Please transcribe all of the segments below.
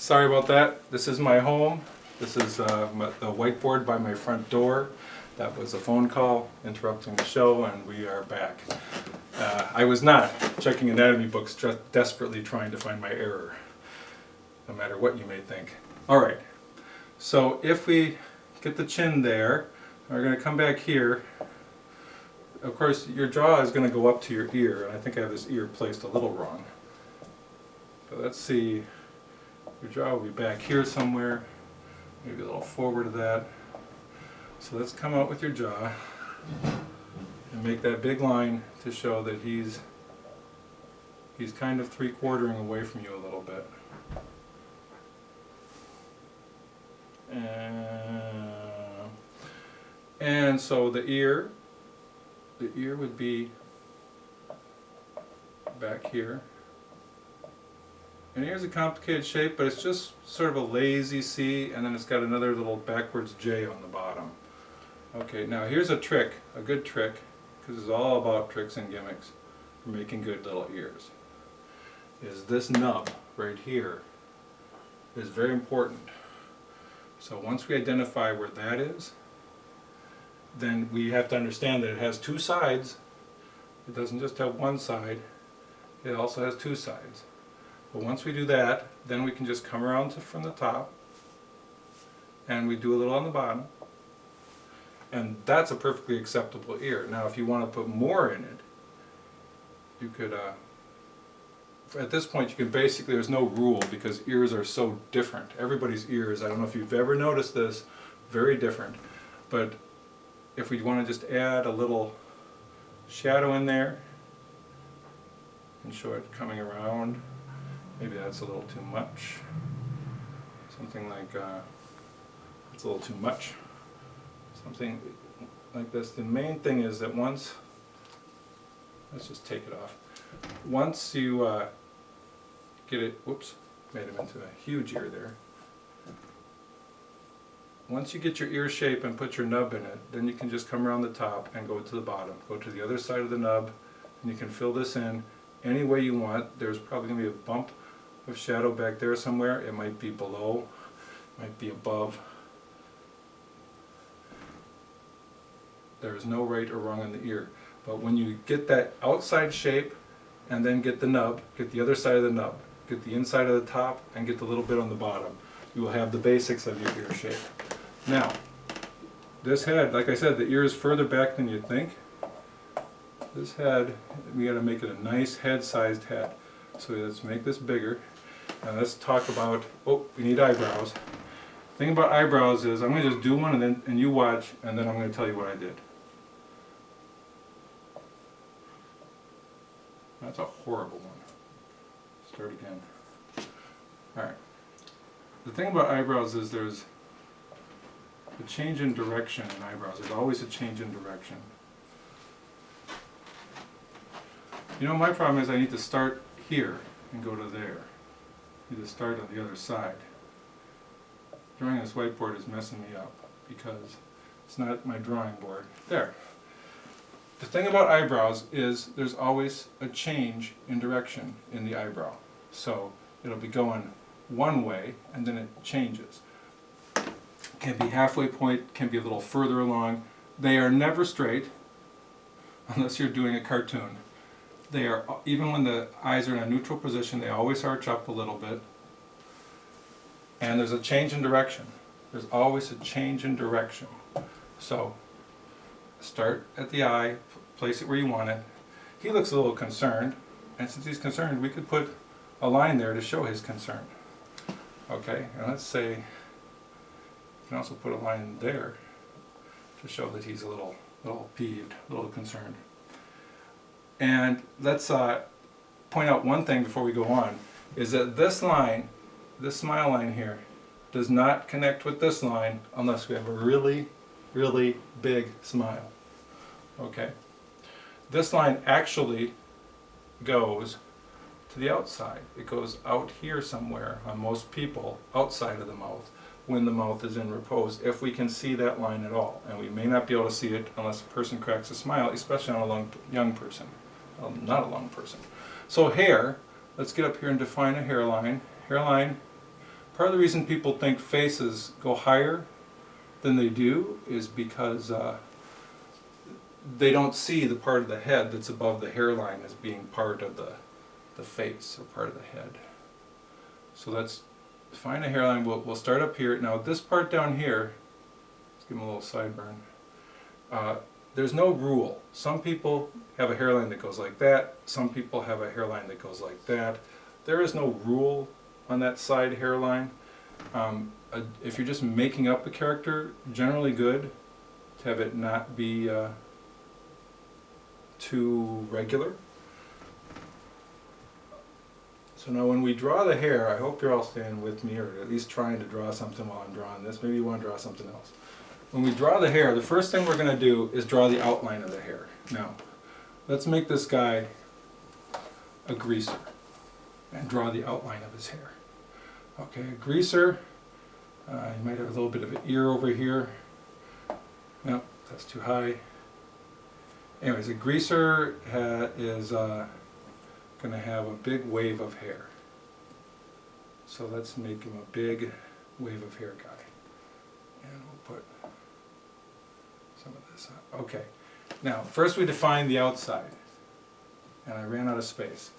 Sorry about that. This is my home. This is the whiteboard by my front door. That was a phone call interrupting the show, and we are back. I was not checking anatomy books, desperately trying to find my error, no matter what you may think. Alright, so if we get the chin there, we're going to come back here. Of course, your jaw is going to go up to your ear, and I think I have this ear placed a little wrong. But let's see, your jaw will be back here somewhere, maybe a little forward of that. So let's come out with your jaw and make that big line to show that he's kind of three-quartering away from you a little bit. And so the ear would be back here. And here's a complicated shape, but it's just sort of a lazy C, and then it's got another little backwards J on the bottom. Okay, now here's a trick, a good trick, because it's all about tricks and gimmicks for making good little ears. Is this nub right here is very important. So once we identify where that is, then we have to understand that it has two sides. It doesn't just have one side, it also has two sides. But once we do that, then we can just come around from the top, and we do a little on the bottom, and that's a perfectly acceptable ear. Now if you want to put more in it, you could, at this point you can basically, there's no rule because ears are so different. Everybody's ears, I don't know if you've ever noticed this, very different. But if we want to just add a little shadow in there and show it coming around, maybe that's a little too much. Something like, it's a little too much. Something like this. The main thing is that once, let's just take it off. Once you get it, whoops, made him into a huge ear there. Once you get your ear shape and put your nub in it, then you can just come around the top and go to the bottom. Go to the other side of the nub, and you can fill this in any way you want. There's probably going to be a bump of shadow back there somewhere. It might be below, it might be above. There is no right or wrong in the ear. But when you get that outside shape and then get the nub, get the other side of the nub, get the inside of the top, and get the little bit on the bottom, you will have the basics of your ear shape. Now, this head, like I said, the ear is further back than you'd think. This head, we got to make it a nice head-sized head. So let's make this bigger. Now let's talk about, oh, we need eyebrows. The thing about eyebrows is I'm going to just do one and you watch, and then I'm going to tell you what I did. That's a horrible one. Start again. Alright. The thing about eyebrows is there's a change in direction in eyebrows. There's always a change in direction. You know, my problem is I need to start here and go to there. I need to start on the other side. Drawing this whiteboard is messing me up because it's not my drawing board. There. The thing about eyebrows is there's always a change in direction in the eyebrow. So it'll be going one way and then it changes. Can be halfway point, can be a little further along. They are never straight unless you're doing a cartoon. They are, even when the eyes are in a neutral position, they always arch up a little bit. And there's a change in direction. There's always a change in direction. So start at the eye, place it where you want it. He looks a little concerned, and since he's concerned, we could put a line there to show his concern. Okay, and let's say, you can also put a line there to show that he's a little peeved, a little concerned. And let's point out one thing before we go on, is that this line, this smile line here, does not connect with this line unless we have a really, really big smile. Okay? This line actually goes to the outside. It goes out here somewhere on most people, outside of the mouth, when the mouth is in repose, if we can see that line at all. And we may not be able to see it unless a person cracks a smile, especially on a young person. Well, not a long person. So hair, let's get up here and define a hairline. Hairline part of the reason people think faces go higher than they do is because they don't see the part of the head that's above the hairline as being part of the face or part of the head. So let's find a hairline. We'll start up here. Now this part down here, let's give them a little sideburn. There's no rule. Some people have a hairline that goes like that. Some people have a hairline that goes like that. There is no rule on that side hairline. If you're just making up a character, generally good to have it not be too regular. So now when we draw the hair, I hope you're all staying with me, or at least trying to draw something while I'm drawing this. Maybe you want to draw something else. When we draw the hair, the first thing we're going to do is draw the outline of the hair. Now, let's make this guy a greaser and draw the outline of his hair. Okay, a greaser, you might have a little bit of an ear over here. No, that's too high. Anyways, a greaser is going to have a big wave of hair. So let's make him a big wave of hair guy. And we'll put some of this on. Okay. Now, first we define the outside. And I ran out of space.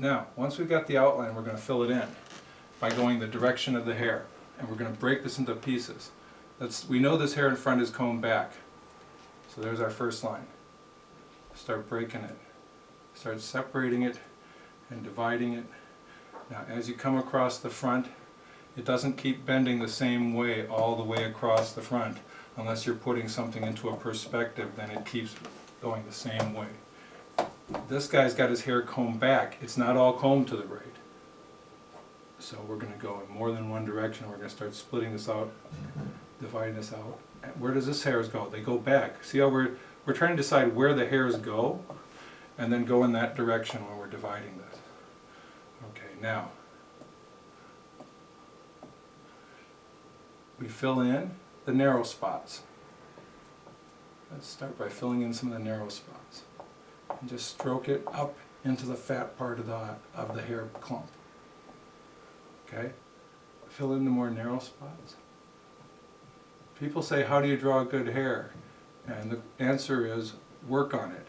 Now, once we've got the outline, we're going to fill it in by going the direction of the hair. And we're going to break this into pieces. We know this hair in front is combed back. So there's our first line. Start breaking it. Start separating it and dividing it. Now as you come across the front, it doesn't keep bending the same way all the way across the front. Unless you're putting something into a perspective, then it keeps going the same way. This guy's got his hair combed back. It's not all combed to the right. So we're going to go in more than one direction. We're going to start splitting this out, dividing this out. And where does this hairs go? They go back. See how we're trying to decide where the hairs go, and then go in that direction when we're dividing this. Okay, now we fill in the narrow spots. Let's start by filling in some of the narrow spots. And just stroke it up into the fat part of the hair clump. Okay? Fill in the more narrow spots. People say, how do you draw good hair? And the answer is, work on it.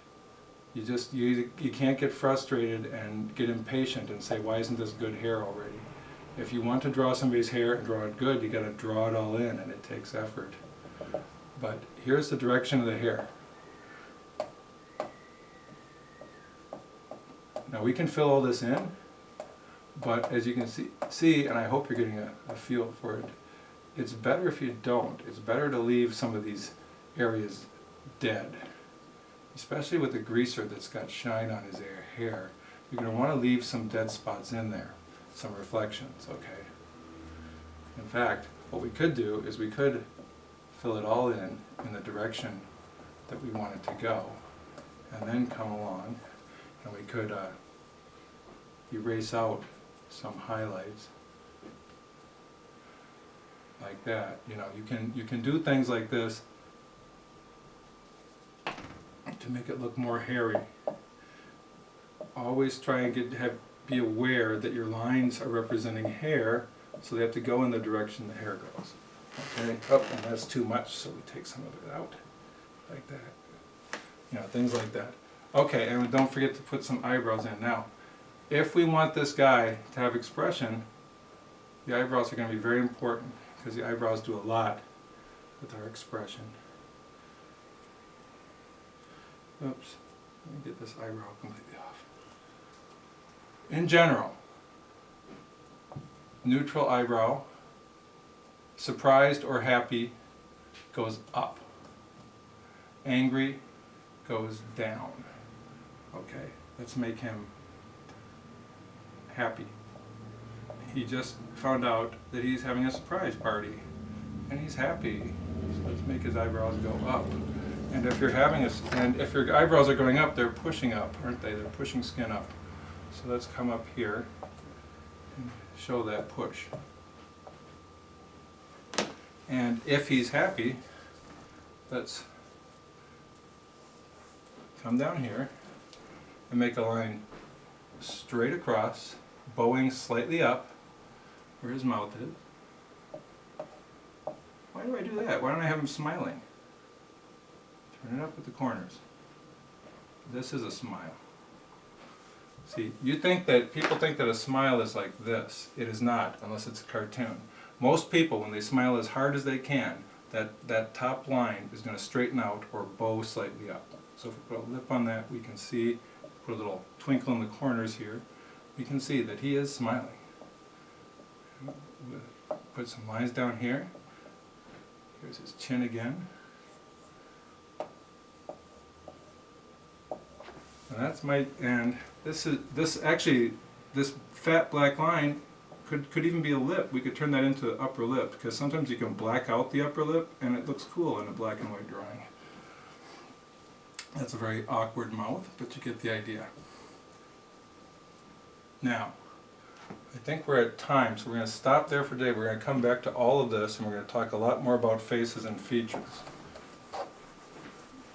You can't get frustrated and get impatient and say, why isn't this good hair already? If you want to draw somebody's hair and draw it good, you got to draw it all in, and it takes effort. But here's the direction of the hair. Now we can fill all this in, but as you can see, and I hope you're getting a feel for it, it's better if you don't. It's better to leave some of these areas dead. Especially with a greaser that's got shine on his hair. You're going to want to leave some dead spots in there, some reflections, okay? In fact, what we could do is we could fill it all in the direction that we want it to go, and then come along and we could erase out some highlights like that. You know, you can do things like this to make it look more hairy. Always try and be aware that your lines are representing hair, so they have to go in the direction the hair goes. Okay, oh, and that's too much, so we take some of it out, like that. You know, things like that. Okay, and don't forget to put some eyebrows in. Now, if we want this guy to have expression, the eyebrows are going to be very important, because the eyebrows do a lot with our expression. Oops, let me get this eyebrow completely off. In general, neutral eyebrow, surprised or happy, goes up. Angry goes down. Okay, let's make him happy. He just found out that he's having a surprise party, and he's happy. So let's make his eyebrows go up. And if you're if your eyebrows are going up, they're pushing up, aren't they? They're pushing skin up. So let's come up here and show that push. And if he's happy, let's come down here and make a line straight across, bowing slightly up where his mouth is. Why do I do that? Why don't I have him smiling? Turn it up at the corners. This is a smile. See, people think that a smile is like this. It is not, unless it's a cartoon. Most people, when they smile as hard as they can, that top line is going to straighten out or bow slightly up. So if we put a lip on that, we can see, put a little twinkle in the corners here, we can see that he is smiling. We'll put some lines down here. Here's his chin again. And this fat black line could even be a lip. We could turn that into the upper lip, because sometimes you can black out the upper lip and it looks cool in a black and white drawing. That's a very awkward mouth, but you get the idea. Now, I think we're at time, so we're going to stop there for today. We're going to come back to all of this and we're going to talk a lot more about faces and features.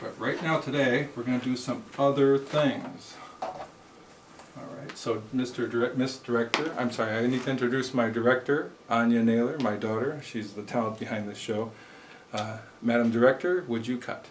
But right now today, we're going to do some other things. Alright, so Miss Director, I'm sorry, I need to introduce my director, Anya Naylor, my daughter. She's the talent behind this show. Madam Director, would you cut?